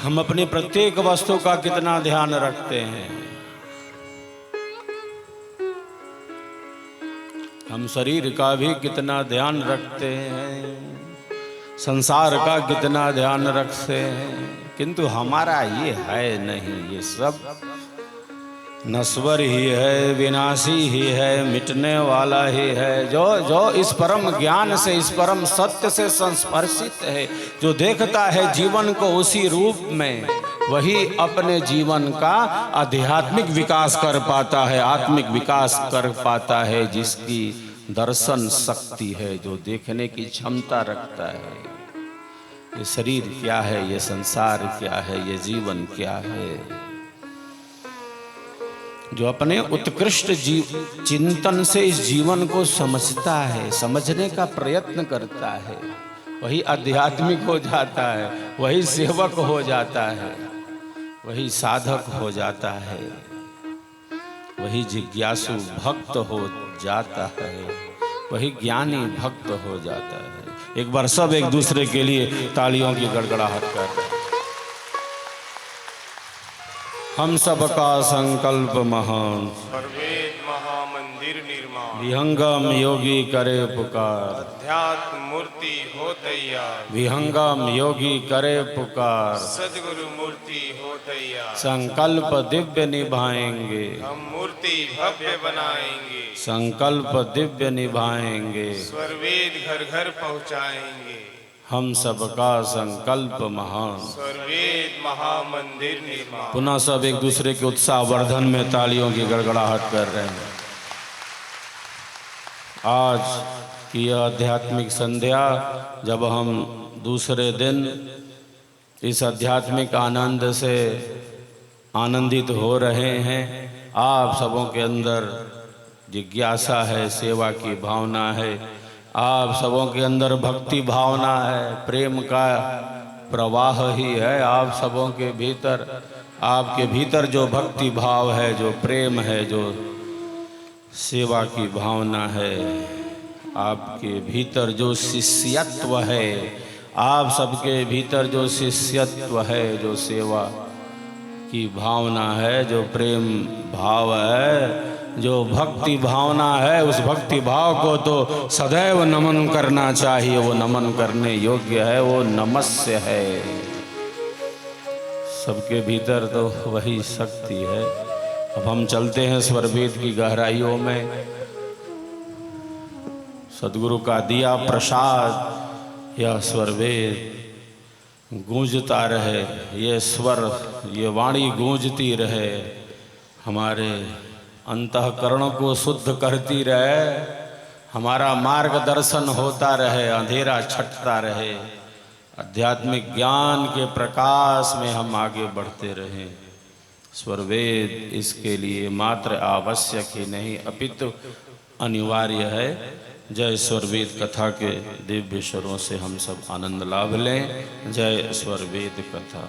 हम अपनी प्रत्येक वस्तु का कितना ध्यान रखते हैं। हम शरीर का भी कितना ध्यान रखते हैं, संसार का कितना ध्यान रखते हैं, किंतु हमारा ये है नहीं। ये सब नश्वर ही है, विनाशी ही है, मिटने वाला ही है। जो इस परम ज्ञान से, इस परम सत्य से संस्पर्शित है, जो देखता है जीवन को उसी रूप में, वही अपने जीवन का आध्यात्मिक विकास कर पाता है, आत्मिक विकास कर पाता है, जिसकी दर्शन शक्ति है, जो देखने की क्षमता रखता है। ये शरीर क्या है, ये संसार क्या है, ये जीवन क्या है। जो अपने उत्कृष्ट चिंतन से इस जीवन को समझता है, समझने का प्रयत्न करता है, वही आध्यात्मिक हो जाता है, वही सेवक हो जाता है, वही साधक हो जाता है, वही जिज्ञासु भक्त हो जाता है, वही ज्ञानी भक्त हो जाता है। एक बार सब एक दूसरे के लिए तालियों की गड़गड़ाहट कर। हम सबका संकल्प महान, सर्वेद महामंदिर निर्माण, विहंगम योगी करे पुकार, अध्यात्म मूर्ति हो तैयार, विहंगम योगी करे पुकार, सदगुरु मूर्ति हो तैयार, संकल्प दिव्य निभाएंगे, हम मूर्ति भव्य बनाएंगे, संकल्प दिव्य निभाएंगे, स्वरवेद घर घर पहुँचाएंगे, हम सबका संकल्प महान, सर्वेद महामंदिर निर्माण। पुनः सब एक दूसरे के उत्साह वर्धन में तालियों की गड़गड़ाहट कर रहे हैं। आज की यह आध्यात्मिक संध्या, जब हम दूसरे दिन इस आध्यात्मिक आनंद से आनंदित हो रहे हैं, आप सबों के अंदर जिज्ञासा है, सेवा की भावना है, आप सबों के अंदर भक्ति भावना है, प्रेम का प्रवाह ही है आप सबों के भीतर। आपके भीतर जो भक्ति भाव है, जो प्रेम है, जो सेवा की भावना है, आपके भीतर जो शिष्यत्व है, आप सबके भीतर जो शिष्यत्व है, जो सेवा की भावना है, जो प्रेम भाव है, जो भक्ति भावना है, उस भक्ति भाव को तो सदैव नमन करना चाहिए। वो नमन करने योग्य है, वो नमस्य है। सबके भीतर तो वही शक्ति है। अब हम चलते हैं स्वरवेद की गहराइयों में। सद्गुरु का दिया प्रसाद, यह स्वरवेद गूंजता रहे, ये स्वर, ये वाणी गूंजती रहे, हमारे अंतःकरण को शुद्ध करती रहे, हमारा मार्गदर्शन होता रहे, अंधेरा छटता रहे, आध्यात्मिक ज्ञान के प्रकाश में हम आगे बढ़ते रहें। स्वरवेद इसके लिए मात्र आवश्यक ही नहीं, अपितु अनिवार्य है। जय स्वरवेद कथा के दिव्य स्वरों से हम सब आनंद लाभ लें। जय स्वरवेद कथा।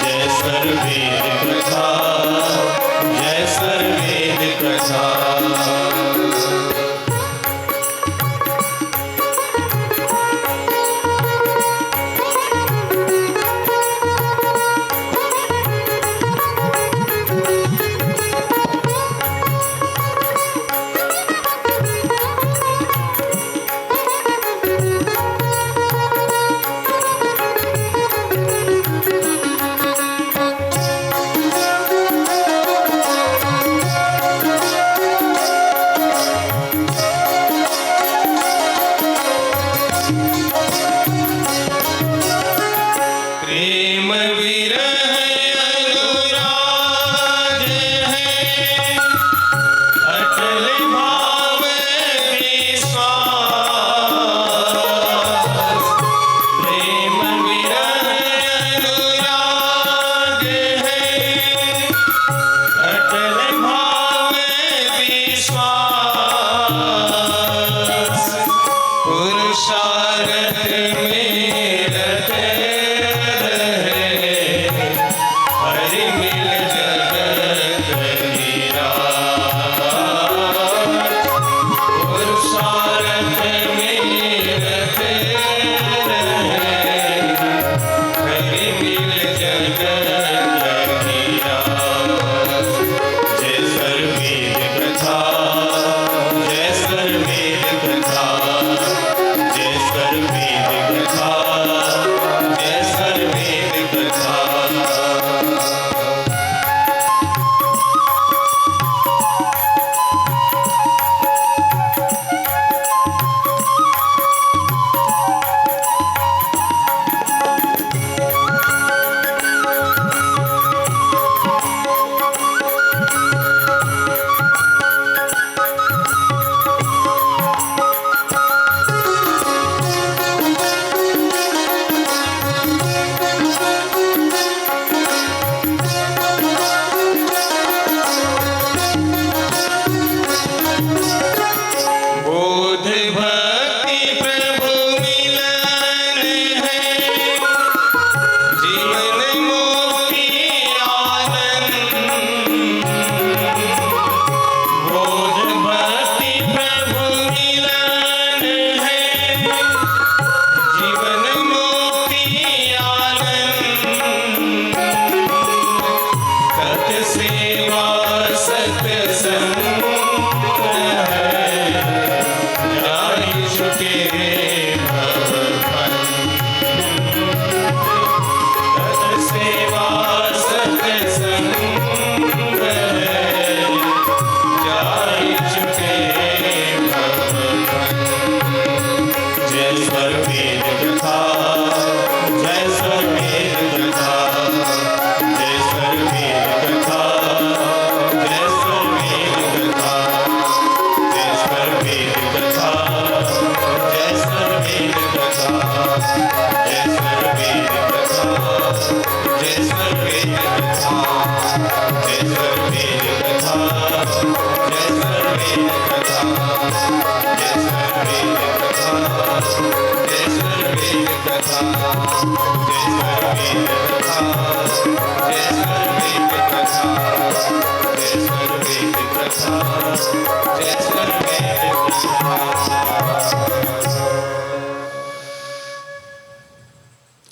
जय सर्ववेद कथा। हरि मिल जगत निराश, पुरुषार्थ में रते रहे, हरि मिल जगत निराश। जय सर्ववेद कथा, जय सर्ववेद कथा, जय सर्ववेद कथा, जय सर्ववेद कथा। बोध भक्ति प्रभु मिलन है, जीवन मुक्ति आनंद। बोध भक्ति प्रभु मिलन है, जीवन मुक्ति आनंद। तत् सेवा सत्संग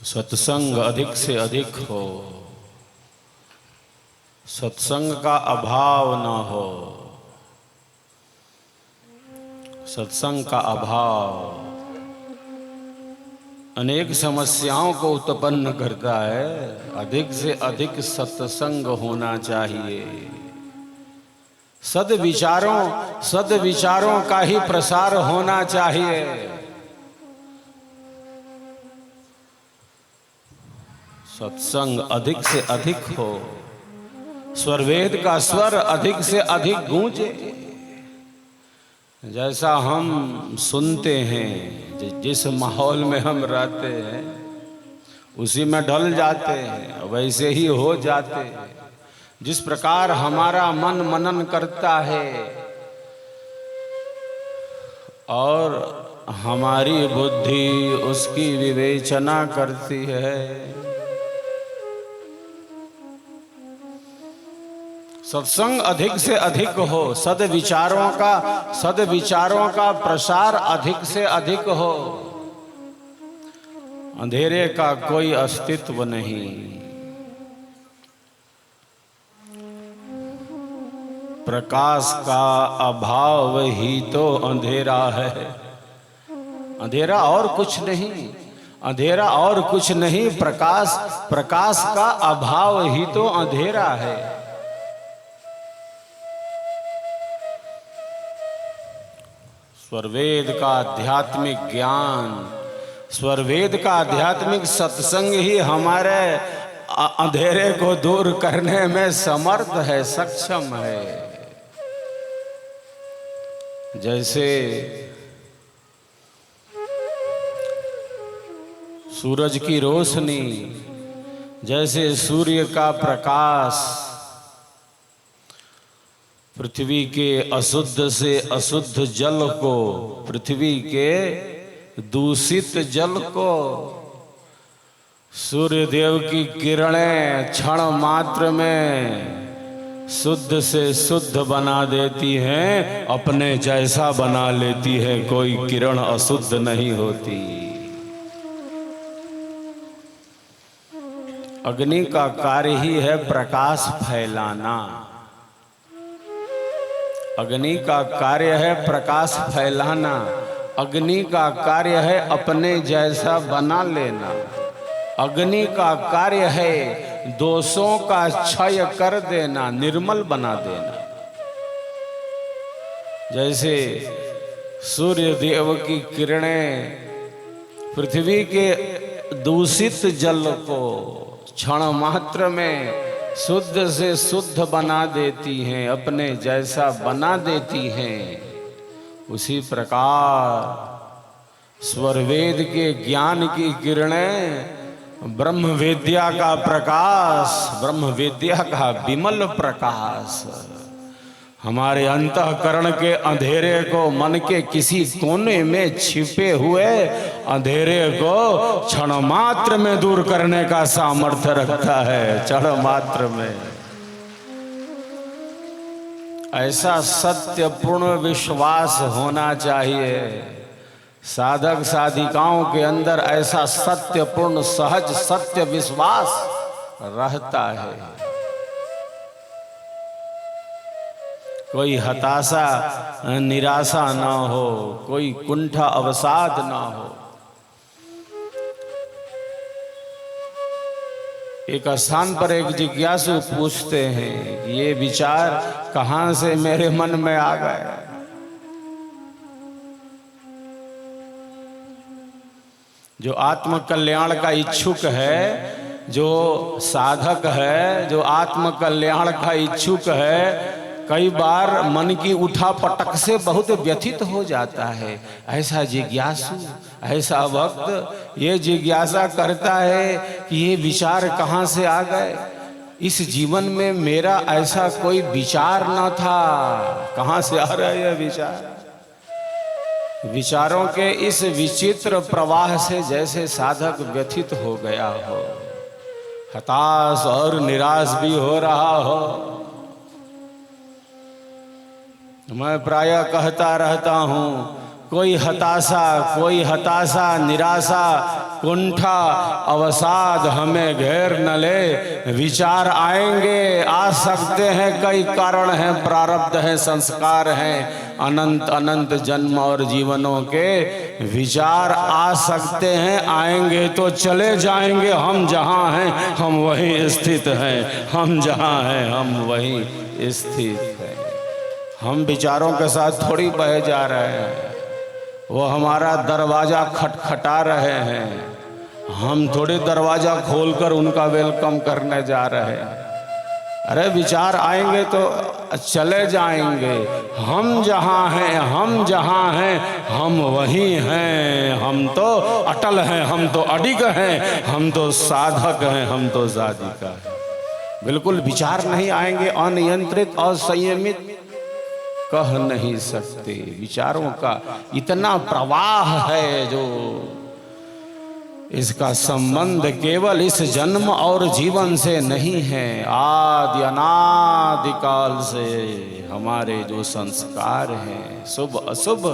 सत्संग अधिक से अधिक हो, सत्संग का अभाव न हो। सत्संग का अभाव अनेक समस्याओं को उत्पन्न करता है। अधिक से अधिक सत्संग होना चाहिए। सद्विचारों का ही प्रसार होना चाहिए। सत्संग अधिक से अधिक हो, स्वरवेद का स्वर अधिक से अधिक गूंजे। जैसा हम सुनते हैं, जिस माहौल में हम रहते हैं उसी में ढल जाते हैं, वैसे ही हो जाते हैं। जिस प्रकार हमारा मन मनन करता है और हमारी बुद्धि उसकी विवेचना करती है। सत्संग अधिक से अधिक हो, सद्विचारों का प्रसार अधिक से अधिक हो। अंधेरे का कोई अस्तित्व नहीं। प्रकाश का अभाव ही तो अंधेरा है। अंधेरा और कुछ नहीं, अंधेरा और कुछ नहीं। प्रकाश का अभाव ही तो अंधेरा है। स्वरवेद का आध्यात्मिक ज्ञान, स्वरवेद का आध्यात्मिक सत्संग ही हमारे अंधेरे को दूर करने में समर्थ है, सक्षम है। जैसे सूरज की रोशनी, जैसे सूर्य का प्रकाश पृथ्वी के अशुद्ध से अशुद्ध जल को, पृथ्वी के दूषित जल को सूर्य देव की किरणें क्षण मात्र में शुद्ध से शुद्ध बना देती हैं, अपने जैसा बना लेती है, कोई किरण अशुद्ध नहीं होती। अग्नि का कार्य ही है प्रकाश फैलाना। अग्नि का कार्य है प्रकाश फैलाना। अग्नि का कार्य है अपने जैसा बना लेना। अग्नि का कार्य है दोषों का क्षय कर देना, निर्मल बना देना। जैसे सूर्य देव की किरणें पृथ्वी के दूषित जल को क्षण मात्र में शुद्ध से शुद्ध बना देती हैं, अपने जैसा बना देती हैं, उसी प्रकार स्वरवेद के ज्ञान की किरणें ब्रह्म विद्या का प्रकाश, ब्रह्म विद्या का विमल प्रकाश हमारे अंतःकरण के अंधेरे को, मन के किसी कोने में छिपे हुए अंधेरे को क्षण मात्र में दूर करने का सामर्थ्य रखता है। क्षण मात्र में ऐसा सत्यपूर्ण विश्वास होना चाहिए। साधक साधिकाओं के अंदर ऐसा सत्यपूर्ण सहज सत्य विश्वास रहता है। कोई हताशा निराशा ना हो, कोई कुंठा अवसाद ना हो। एक स्थान पर एक जिज्ञासु पूछते हैं कि ये विचार कहाँ से मेरे मन में आ गए। जो आत्म कल्याण का इच्छुक है, जो साधक है, जो आत्म कल्याण का इच्छुक है, कई बार मन की उठा पटक से बहुत व्यथित हो जाता है। ऐसा जिज्ञासु, ऐसा भक्त ये जिज्ञासा करता है कि ये विचार कहाँ से आ गए। इस जीवन में मेरा ऐसा कोई विचार न था, कहाँ से आ रहा है यह विचार। विचारों के इस विचित्र प्रवाह से जैसे साधक व्यथित हो गया हो, हताश और निराश भी हो रहा हो। मैं प्रायः कहता रहता हूँ, कोई हताशा निराशा कुंठा अवसाद हमें घेर न ले। विचार आएंगे, आ सकते हैं, कई कारण हैं, प्रारब्ध हैं, संस्कार हैं, अनंत अनंत जन्म और जीवनों के विचार आ सकते हैं, आएंगे तो चले जाएंगे। हम जहाँ हैं हम वहीं स्थित हैं, हम जहाँ हैं हम वहीं स्थित हैं। हम विचारों के साथ थोड़ी बह जा रहे हैं, वो हमारा दरवाज़ा खटखटा रहे हैं, हम थोड़े दरवाज़ा खोलकर उनका वेलकम करने जा रहे हैं। अरे विचार आएंगे तो चले जाएंगे। हम जहाँ हैं हम वहीं हैं। हम तो अटल हैं, हम तो अडिग हैं, हम तो साधक हैं, हम तो साधिका हैं। बिल्कुल विचार नहीं आएंगे, अनियंत्रित और संयमित कह नहीं सकते। विचारों का इतना प्रवाह है जो इसका संबंध केवल इस जन्म और जीवन से नहीं है, आदि अनादि काल से हमारे जो संस्कार हैं शुभ अशुभ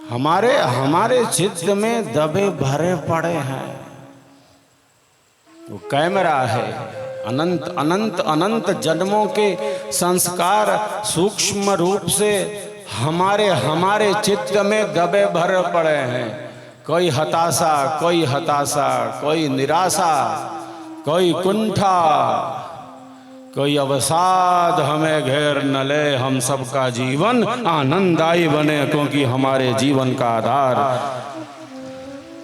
हमारे चित्त में दबे भरे पड़े हैं। वो कैमरा है, अनंत अनंत अनंत जन्मों के संस्कार सूक्ष्म रूप से हमारे चित्त में दबे भरे पड़े हैं। कोई हताशा, कोई निराशा, कोई कुंठा, कोई अवसाद हमें घेर न ले। हम सबका जीवन आनंददायी बने, क्योंकि हमारे जीवन का आधार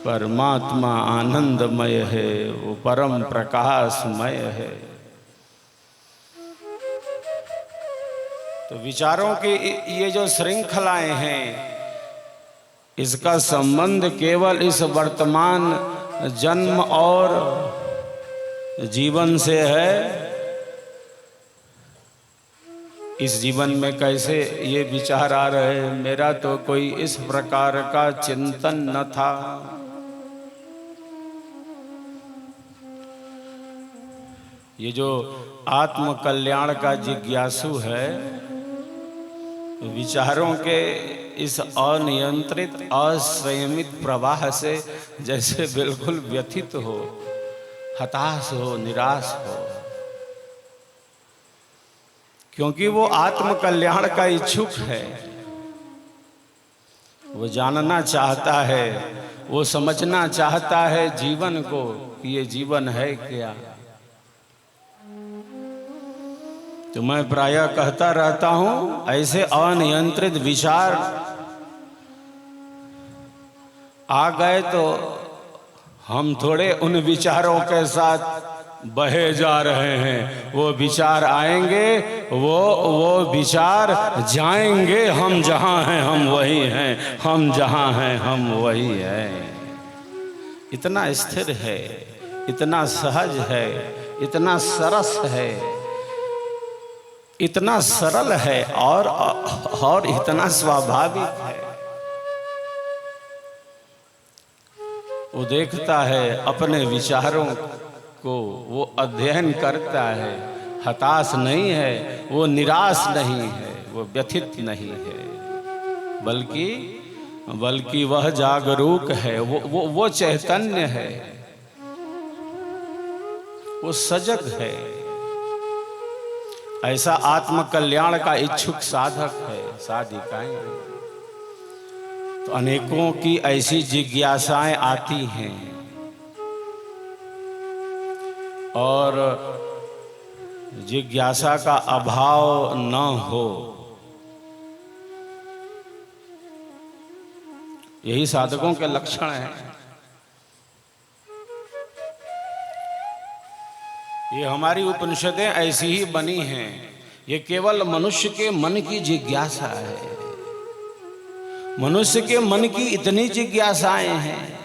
परमात्मा आनंदमय है, वो परम प्रकाशमय है। तो विचारों की ये जो श्रृंखलाएं हैं, इसका संबंध केवल इस वर्तमान जन्म और जीवन से है। इस जीवन में कैसे ये विचार आ रहे हैं, मेरा तो कोई इस प्रकार का चिंतन न था। ये जो आत्म कल्याण का जिज्ञासु है, विचारों के इस अनियंत्रित असंयमित प्रवाह से जैसे बिल्कुल व्यथित हो, हताश हो, निराश हो, क्योंकि वो आत्म कल्याण का इच्छुक है। वो जानना चाहता है, वो समझना चाहता है जीवन को कि ये जीवन है क्या। तो मैं प्रायः कहता रहता हूं, ऐसे अनियंत्रित विचार आ गए तो हम थोड़े उन विचारों के साथ बहे जा रहे हैं। वो विचार आएंगे, वो विचार जाएंगे। हम जहां हैं हम वही हैं, हम जहां हैं हम वही हैं। इतना स्थिर है, इतना सहज है, इतना सरस है, इतना सरल है और इतना स्वाभाविक है। वो देखता है अपने विचारों को, वो अध्ययन करता है, हताश नहीं है, वो निराश नहीं है, वो व्यथित नहीं है, बल्कि वह जागरूक है, वो चैतन्य है, वो सजग है। ऐसा आत्म कल्याण का इच्छुक साधक है, साधिकाएं हैं। तो अनेकों की ऐसी जिज्ञासाएं आती हैं और जिज्ञासा का अभाव न हो, यही साधकों के लक्षण हैं। ये हमारी उपनिषदें ऐसी ही बनी हैं। ये केवल मनुष्य के मन की जिज्ञासा है। मनुष्य के मन की इतनी जिज्ञासाएं हैं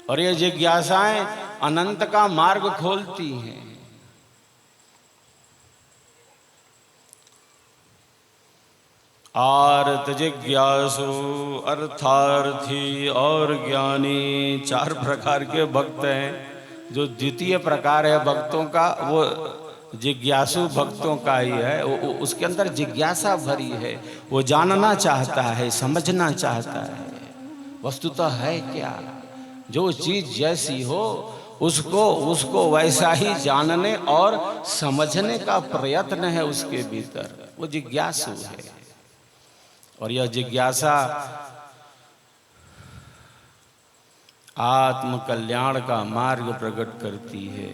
और ये जिज्ञासाएं अनंत का मार्ग खोलती हैं। आर्त, जिज्ञासु, अर्थार्थी और ज्ञानी, 4 प्रकार के भक्त हैं। जो द्वितीय प्रकार है भक्तों का, वो जिज्ञासु भक्तों का ही है। उसके अंदर जिज्ञासा भरी है, वो जानना चाहता है, समझना चाहता है वस्तुतः है क्या। जो चीज जैसी हो उसको वैसा ही जानने और समझने का प्रयत्न है उसके भीतर। वो जिज्ञासु है और यह जिज्ञासा आत्म कल्याण का मार्ग प्रकट करती है।